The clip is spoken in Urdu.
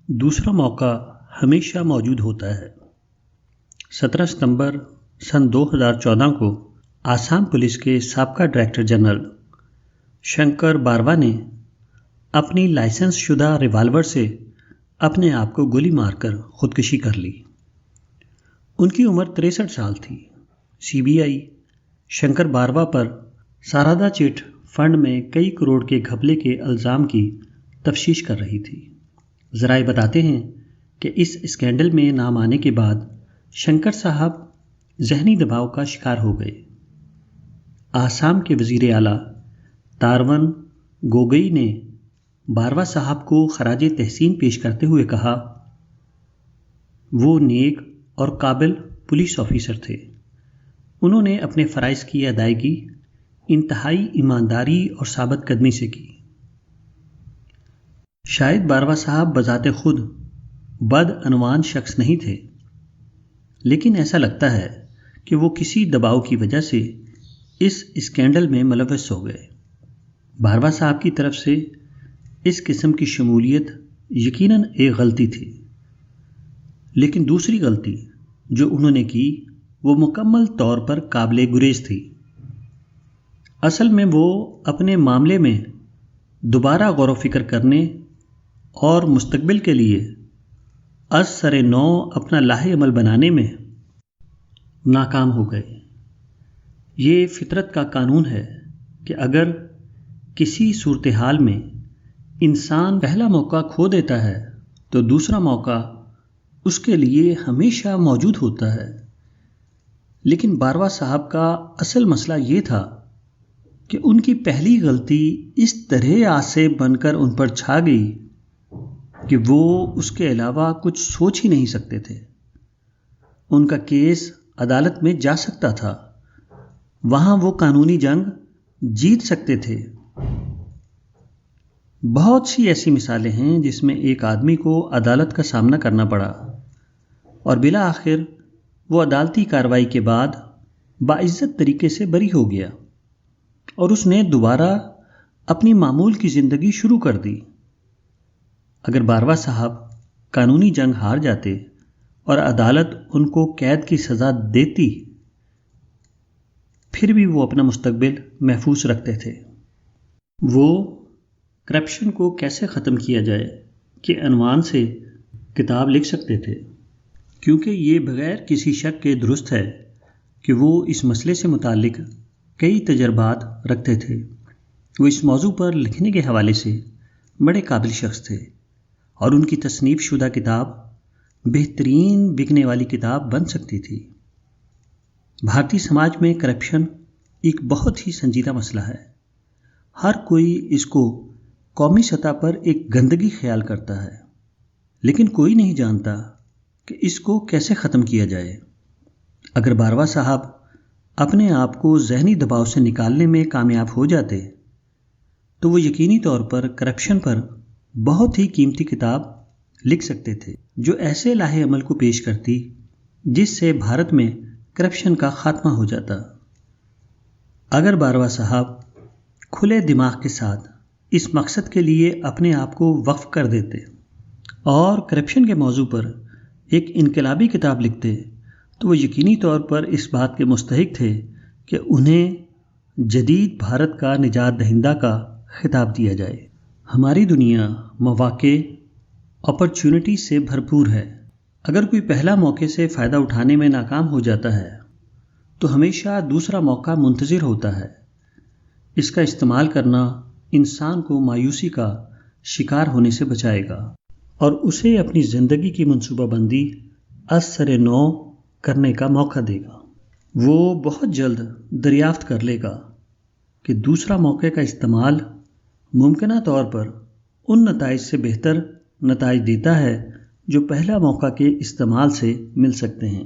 دوسرا موقع ہمیشہ موجود ہوتا ہے۔ 17 ستمبر سن 2014 کو آسام پولیس کے سابقہ ڈائریکٹر جنرل شنکر باروا نے اپنی لائسنس شدہ ریوالور سے اپنے آپ کو گولی مار کر خودکشی کر لی۔ ان کی عمر 63 سال تھی۔ سی بی آئی شنکر باروا پر ساردا چٹ فنڈ میں کئی کروڑ کے گھپلے کے الزام کی تفتیش کر رہی تھی۔ ذرائع بتاتے ہیں کہ اس اسکینڈل میں نام آنے کے بعد شنکر صاحب ذہنی دباؤ کا شکار ہو گئے۔ آسام کے وزیر اعلیٰ تارون گوگئی نے باروا صاحب کو خراج تحسین پیش کرتے ہوئے کہا، وہ نیک اور قابل پولیس آفیسر تھے۔ انہوں نے اپنے فرائض کی ادائیگی انتہائی ایمانداری اور ثابت قدمی سے کی۔ شاید باروا صاحب بذات خود بدعنوان شخص نہیں تھے، لیکن ایسا لگتا ہے کہ وہ کسی دباؤ کی وجہ سے اس اسکینڈل میں ملوث ہو گئے۔ باروا صاحب کی طرف سے اس قسم کی شمولیت یقیناً ایک غلطی تھی، لیکن دوسری غلطی جو انہوں نے کی وہ مکمل طور پر قابل گریز تھی۔ اصل میں وہ اپنے معاملے میں دوبارہ غور و فکر کرنے اور مستقبل کے لیے از سر نو اپنا لاہ عمل بنانے میں ناکام ہو گئے۔ یہ فطرت کا قانون ہے کہ اگر کسی صورتحال میں انسان پہلا موقع کھو دیتا ہے تو دوسرا موقع اس کے لیے ہمیشہ موجود ہوتا ہے۔ لیکن باروا صاحب کا اصل مسئلہ یہ تھا کہ ان کی پہلی غلطی اس طرح آسے بن کر ان پر چھا گئی کہ وہ اس کے علاوہ کچھ سوچ ہی نہیں سکتے تھے۔ ان کا کیس عدالت میں جا سکتا تھا، وہاں وہ قانونی جنگ جیت سکتے تھے۔ بہت سی ایسی مثالیں ہیں جس میں ایک آدمی کو عدالت کا سامنا کرنا پڑا اور بالآخر وہ عدالتی کارروائی کے بعد باعزت طریقے سے بری ہو گیا اور اس نے دوبارہ اپنی معمول کی زندگی شروع کر دی۔ اگر باروا صاحب قانونی جنگ ہار جاتے اور عدالت ان کو قید کی سزا دیتی، پھر بھی وہ اپنا مستقبل محفوظ رکھتے تھے۔ وہ کرپشن کو کیسے ختم کیا جائے کہ عنوان سے کتاب لکھ سکتے تھے، کیونکہ یہ بغیر کسی شک کے درست ہے کہ وہ اس مسئلے سے متعلق کئی تجربات رکھتے تھے۔ وہ اس موضوع پر لکھنے کے حوالے سے بڑے قابل شخص تھے اور ان کی تصنیف شدہ کتاب بہترین بکنے والی کتاب بن سکتی تھی۔ بھارتی سماج میں کرپشن ایک بہت ہی سنجیدہ مسئلہ ہے۔ ہر کوئی اس کو قومی سطح پر ایک گندگی خیال کرتا ہے، لیکن کوئی نہیں جانتا کہ اس کو کیسے ختم کیا جائے۔ اگر باروا صاحب اپنے آپ کو ذہنی دباؤ سے نکالنے میں کامیاب ہو جاتے تو وہ یقینی طور پر کرپشن پر بہت ہی قیمتی کتاب لکھ سکتے تھے، جو ایسے لاہ عمل کو پیش کرتی جس سے بھارت میں کرپشن کا خاتمہ ہو جاتا۔ اگر باروا صاحب کھلے دماغ کے ساتھ اس مقصد کے لیے اپنے آپ کو وقف کر دیتے اور کرپشن کے موضوع پر ایک انقلابی کتاب لکھتے تو وہ یقینی طور پر اس بات کے مستحق تھے کہ انہیں جدید بھارت کا نجات دہندہ کا خطاب دیا جائے۔ ہماری دنیا مواقع اپرچونٹی سے بھرپور ہے۔ اگر کوئی پہلا موقع سے فائدہ اٹھانے میں ناکام ہو جاتا ہے تو ہمیشہ دوسرا موقع منتظر ہوتا ہے۔ اس کا استعمال کرنا انسان کو مایوسی کا شکار ہونے سے بچائے گا اور اسے اپنی زندگی کی منصوبہ بندی از سر نو کرنے کا موقع دے گا۔ وہ بہت جلد دریافت کر لے گا کہ دوسرا موقع کا استعمال ممکنہ طور پر ان نتائج سے بہتر نتائج دیتا ہے جو پہلا موقع کے استعمال سے مل سکتے ہیں۔